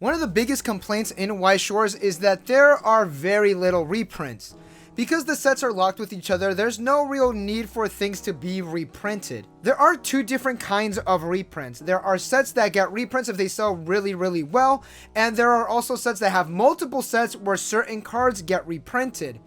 One of the biggest complaints in Weiss Schwarz is that there are very little reprints. Because the sets are locked with each other, there's no real need for things to be reprinted. There are two different kinds of reprints. There are sets that get reprints if they sell really well, and there are also sets that have multiple sets where certain cards get reprinted.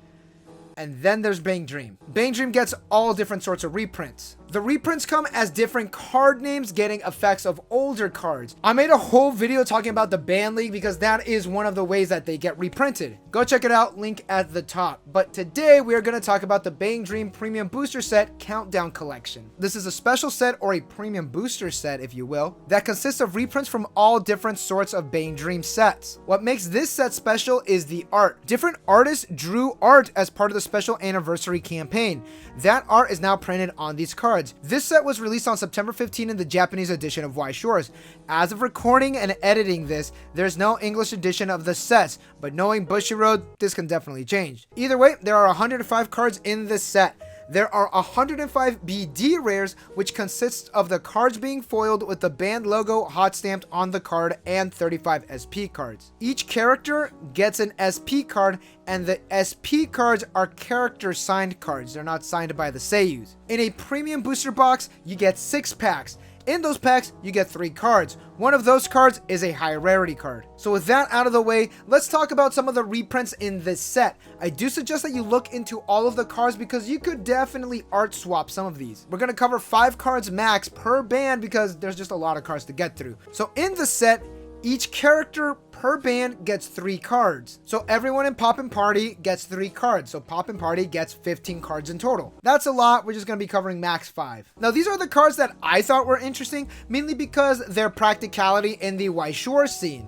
And then there's BanG Dream. BanG Dream gets all different sorts of reprints. The reprints come as different card names getting effects of older cards. I made a whole video talking about the Ban League because that is one of the ways that they get reprinted. Go check it out, link at the top. But today we are going to talk about the BanG Dream Premium Booster Set Countdown Collection. This is a special set, or a premium booster set if you will, that consists of reprints from all different sorts of BanG Dream sets. What makes this set special is the art. Different artists drew art as part of the special anniversary campaign. That art is now printed on these cards. This set was released on September 15 in the Japanese edition of Weiss Schwarz. As of recording and editing this, there's no English edition of the sets, but knowing Bushiroad, this can definitely change. Either way, there are 105 cards in this set. There are 105 BD rares, which consists of the cards being foiled with the band logo hot stamped on the card, and 35 SP cards. Each character gets an SP card, and the SP cards are character signed cards. They're not signed by the seiyus. In a premium booster box, you get 6 packs. In those packs, you get 3 cards. One of those cards is a high rarity card. So with that out of the way, let's talk about some of the reprints in this set. I do suggest that you look into all of the cards because you could definitely art swap some of these. We're going to cover 5 cards max per band because there's just a lot of cards to get through. So in the set, each character per band gets 3 cards. So everyone in Poppin'Party gets 3 cards. So Poppin'Party gets 15 cards in total. That's a lot. We're just going to be covering max 5. Now these are the cards that I thought were interesting, mainly because their practicality in the Weiss Schwarz scene.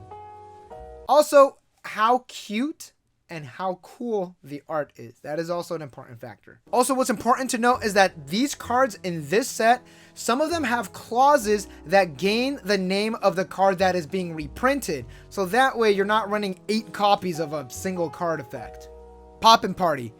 Also, how cute and how cool the art is. That is also an important factor. Also, what's important to note is that these cards in this set, some of them have clauses that gain the name of the card that is being reprinted. So that way you're not running 8 copies of a single card effect. Poppin'Party.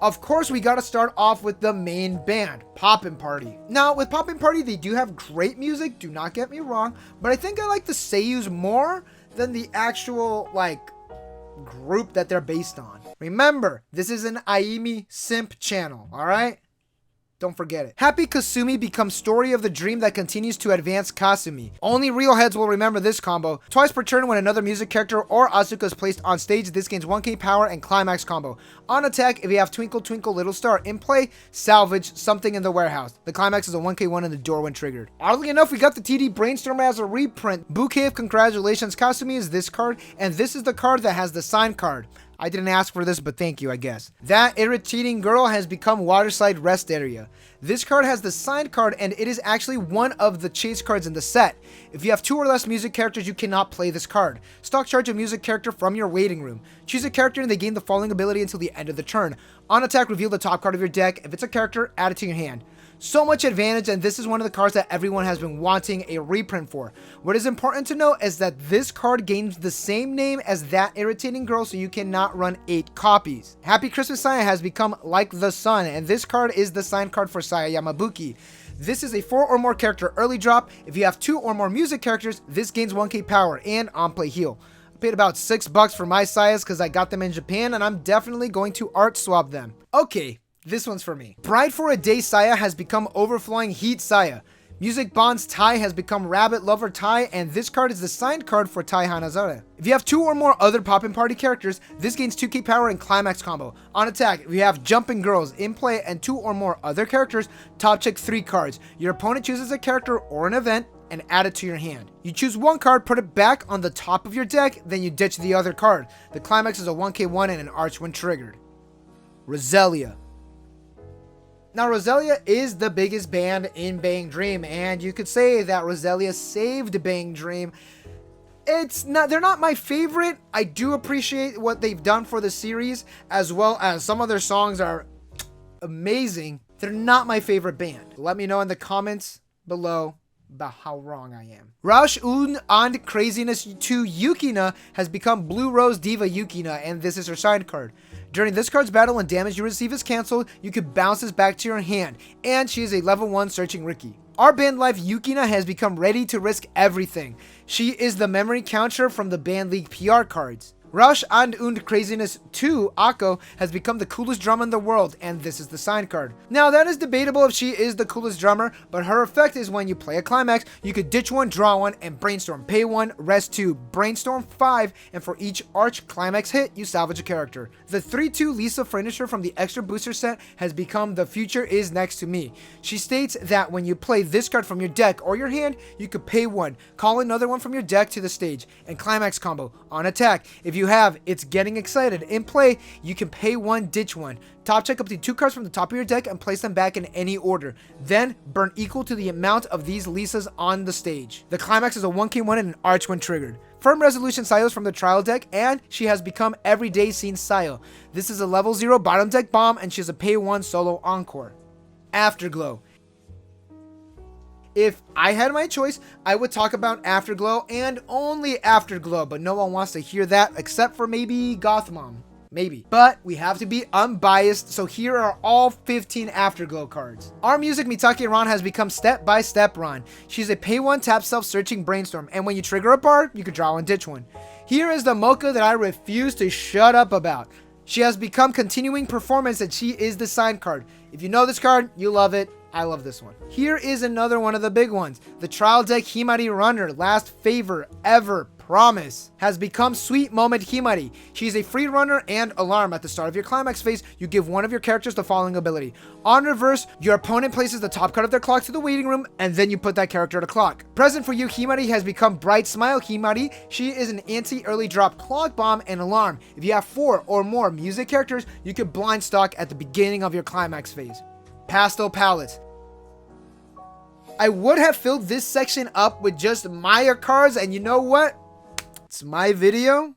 Of course, we gotta start off with the main band, Poppin'Party. Now, with Poppin'Party, they do have great music, do not get me wrong, but I think I like the seiyus more than the actual, group that they're based on. Remember, this is an Aimi simp channel, alright? Don't forget it. Happy Kasumi becomes story of the dream that continues to advance Kasumi. Only real heads will remember this combo. Twice per turn when another music character or Asuka is placed on stage, this gains 1k power and climax combo. On attack, if you have Twinkle Twinkle Little Star. In play, salvage something in the warehouse. The climax is a 1k1 in the door when triggered. Oddly enough, we got the TD Brainstormer as a reprint. Bouquet of Congratulations Kasumi is this card, and this is the card that has the signed card. I didn't ask for this, but thank you, I guess. That Irritating Girl has become Waterside Rest Area. This card has the signed card, and it is actually one of the chase cards in the set. If you have 2 or less music characters, you cannot play this card. Stock charge a music character from your waiting room. Choose a character and they gain the following ability until the end of the turn. On attack, reveal the top card of your deck. If it's a character, add it to your hand. So much advantage, and this is one of the cards that everyone has been wanting a reprint for. What is important to note is that this card gains the same name as that Irritating Girl, so you cannot run 8 copies. Happy Christmas Saya has become Like the Sun, and this card is the signed card for Saya Yamabuki. This is a 4 or more character early drop. If you have 2 or more music characters, this gains 1k power and on play heal. I paid about $6 for my Sayas because I got them in Japan, and I'm definitely going to art swap them. Okay. This one's for me. Bride for a Day Saya has become Overflowing Heat Saya. Music Bonds Tai has become Rabbit Lover Tai, and this card is the signed card for Tai Hanazare. If you have 2 or more other Poppin'Party characters, this gains 2k power and climax combo. On attack, if you have Jumping Girls in play and 2 or more other characters, top check 3 cards. Your opponent chooses a character or an event and add it to your hand. You choose 1 card, put it back on the top of your deck, then you ditch the other card. The climax is a 1k1 and an arch when triggered. Roselia. Now, Roselia is the biggest band in BanG Dream, and you could say that Roselia saved BanG Dream. They're not my favorite. I do appreciate what they've done for the series, as well as some of their songs are amazing. They're not my favorite band. Let me know in the comments below about how wrong I am. Rausch und Craziness 2 Yukina has become Blue Rose Diva Yukina, and this is her side card. During this card's battle, when damage you receive is cancelled, you can bounce this back to your hand, and she is a level 1 searching Riki. Our band life Yukina has become ready to risk everything. She is the memory counter from the band league PR cards. Rausch und Craziness 2 Akko has become the coolest drummer in the world, and this is the sign card. Now that is debatable if she is the coolest drummer, but her effect is when you play a climax, you could ditch 1, draw 1, and brainstorm. Pay 1, rest 2, brainstorm 5, and for each arch climax hit, you salvage a character. The 3-2 Lisa finisher from the extra booster set has become The Future Is Next to Me. She states that when you play this card from your deck or your hand, you could pay 1, call another one from your deck to the stage, and climax combo on attack. If you have It's Getting Excited in play, you can pay 1, ditch 1. Top check up to 2 cards from the top of your deck and place them back in any order. Then burn equal to the amount of these Lisas on the stage. The climax is a 1k win and an arch when triggered. Firm Resolution Sios from the trial deck, and she has become Everyday Scene Sio. This is a level 0 bottom deck bomb, and she has a pay 1 solo encore. Afterglow. If I had my choice, I would talk about Afterglow and only Afterglow, but no one wants to hear that except for maybe Gothmom. Maybe. But we have to be unbiased, so here are all 15 Afterglow cards. Our music Mitake Ran has become Step by Step Ran. She's a pay 1 tap self-searching brainstorm, and when you trigger a bar, you can draw 1, ditch 1. Here is the mocha that I refuse to shut up about. She has become Continuing Performance, and she is the sign card. If you know this card, you love it. I love this one. Here is another one of the big ones. The trial deck Himari Runner, last favor ever, promise, has become Sweet Moment Himari. She's a free runner and alarm. At the start of your climax phase, you give one of your characters the following ability. On reverse, your opponent places the top card of their clock to the waiting room, and then you put that character to clock. Present for you, Himari has become Bright Smile Himari. She is an anti-early drop clock bomb and alarm. If you have 4 or more music characters, you can blind stock at the beginning of your climax phase. Pastel Palettes. I would have filled this section up with just Maya cards, and you know what? It's my video.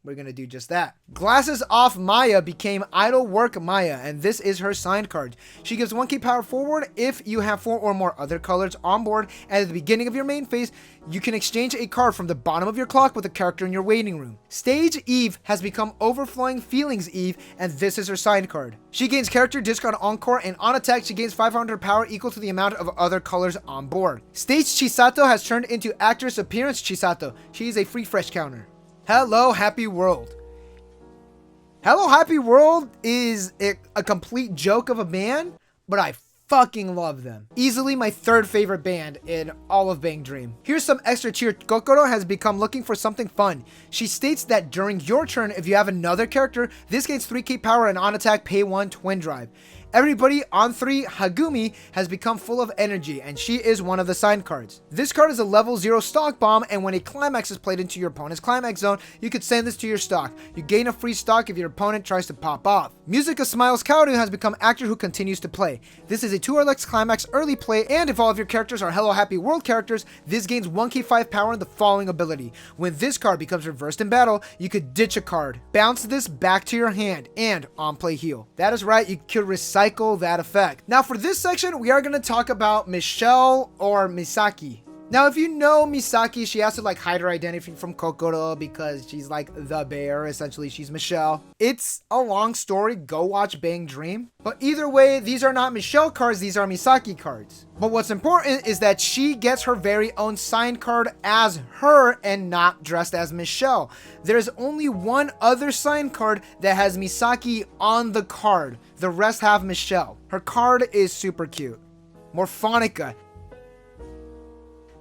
We're gonna do just that. Glasses Off Maya became Idle Work Maya, and this is her signed card. She gives 1k power forward if you have 4 or more other colors on board, and at the beginning of your main phase, you can exchange a card from the bottom of your clock with a character in your waiting room. Stage Eve has become Overflowing Feelings Eve, and this is her signed card. She gains character discard encore, and on attack, she gains 500 power equal to the amount of other colors on board. Stage Chisato has turned into Actress Appearance Chisato. She is a free fresh counter. Hello Happy World. Hello Happy World is a complete joke of a band, but I fucking love them. Easily my 3rd favorite band in all of Bang Dream. Here's some extra cheer. Kokoro has become Looking for Something Fun. She states that during your turn, if you have another character, this gains 3k power and on attack pay 1 twin drive. Everybody on 3 Hagumi has become Full of Energy, and she is one of the signed cards. This card is a level 0 stock bomb, and when a climax is played into your opponent's climax zone, you could send this to your stock. You gain a free stock if your opponent tries to pop off. Music of Smiles Kaoru has become Actor Who Continues to Play. This is a 2-Lex climax early play, and if all of your characters are Hello Happy World characters, this gains 1k 5 power and the following ability. When this card becomes reversed in battle, you could ditch a card, bounce this back to your hand, and on play heal. That is right, you could recycle that effect. Now for this section, we are going to talk about Michelle or Misaki. Now, if you know Misaki, she has to like hide her identity from Kokoro because she's like the bear. Essentially, she's Michelle. It's a long story. Go watch Bang Dream. But either way, these are not Michelle cards. These are Misaki cards. But what's important is that she gets her very own signed card as her and not dressed as Michelle. There's only one other signed card that has Misaki on the card. The rest have Michelle. Her card is super cute. Morfonica.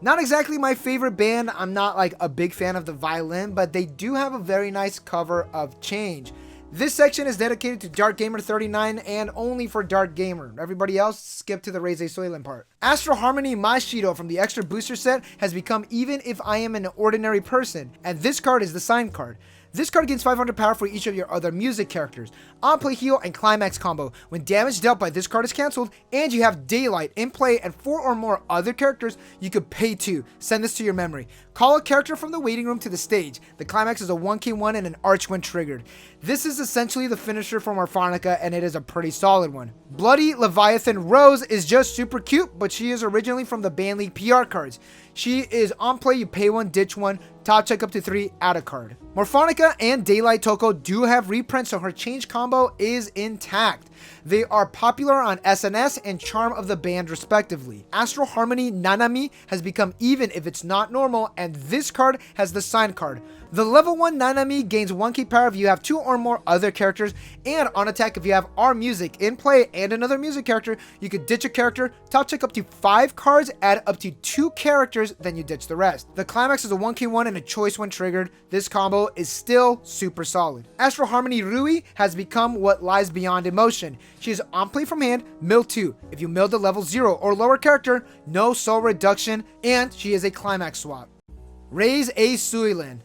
Not exactly my favorite band. I'm not like a big fan of the violin, but they do have a very nice cover of Change. This section is dedicated to Dart Gamer 39 and only for Dart Gamer. Everybody else, skip to the A Suilen part. Astral Harmony Mashido from the extra booster set has become Even If I Am an Ordinary Person, and this card is the signed card. This card gains 500 power for each of your other music characters. On play heal and climax combo. When damage dealt by this card is cancelled and you have Daylight in play and 4 or more other characters, you could pay 2. Send this to your memory. Call a character from the waiting room to the stage. The climax is a 1k1 and an arch when triggered. This is essentially the finisher for Morfonica, and it is a pretty solid one. Bloody Leviathan Rose is just super cute, but she is originally from the Ban League PR cards. She is on play, you pay 1, ditch 1, top check up to 3, add a card. Morfonica and Daylight Toko do have reprints, so her change combo is intact. They are popular on SNS and Charm of the Band respectively. Astral Harmony Nanami has become even if it's not normal, and this card has the sign card. The level 1 Nanami gains 1k power if you have 2 or more other characters, and on attack if you have our music in play and another music character, you could ditch a character, top check up to 5 cards, add up to 2 characters, then you ditch the rest. The climax is a 1k1 and a choice when triggered. This combo is still super solid. Astral Harmony Rui has become what lies beyond emotion. She is on play from hand, mill 2. If you milled a level 0 or lower character, no soul reduction, and she is a climax swap. Raise A Suilen.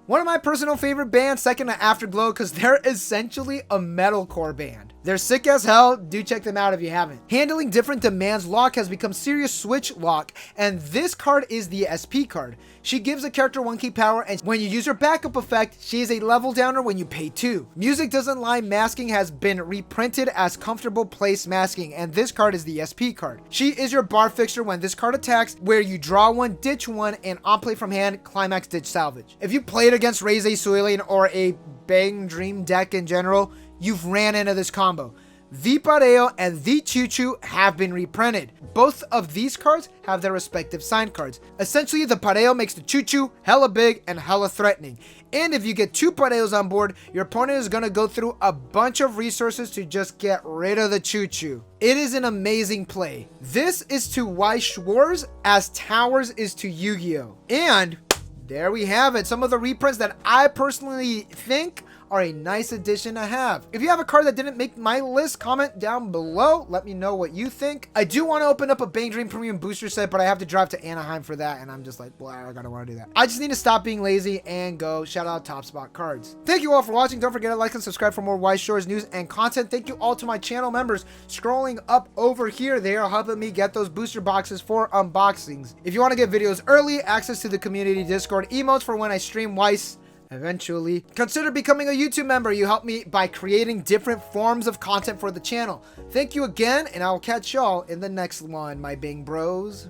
One of my personal favorite bands, second to Afterglow, because they're essentially a metalcore band. They're sick as hell, do check them out if you haven't. Handling different demands lock has become serious switch lock, and this card is the SP card. She gives a character 1k power, and when you use her backup effect, she is a level downer when you pay 2. Music Doesn't Lie masking has been reprinted as comfortable place masking, and this card is the SP card. She is your bar fixture when this card attacks, where you draw 1, ditch 1, and on play from hand, climax ditch salvage. If you played against Raise A Suilen or a BanG Dream deck in general, you've ran into this combo. The Pareo and the Choo Choo have been reprinted. Both of these cards have their respective sign cards. Essentially, the Pareo makes the Choo Choo hella big and hella threatening. And if you get 2 Pareos on board, your opponent is going to go through a bunch of resources to just get rid of the Choo Choo. It is an amazing play. This is to Weiss Schwarz as Towers is to Yu-Gi-Oh! And there we have it. Some of the reprints that I personally think are a nice addition to have. If you have a card that didn't make my list, comment down below. Let me know what you think. I do want to open up a BanG Dream Premium Booster set, but I have to drive to Anaheim for that, and I'm just like, well, I don't want to do that. I just need to stop being lazy and go. Shout out Top Spot Cards. Thank you all for watching. Don't forget to like and subscribe for more Weiss Schwarz news and content. Thank you all to my channel members scrolling up over here. They are helping me get those booster boxes for unboxings. If you want to get videos early, access to the community Discord, emotes for when I stream Weiss eventually, consider becoming a YouTube member. You help me by creating different forms of content for the channel. Thank you again, and I'll catch y'all in the next one, my BanG Bros.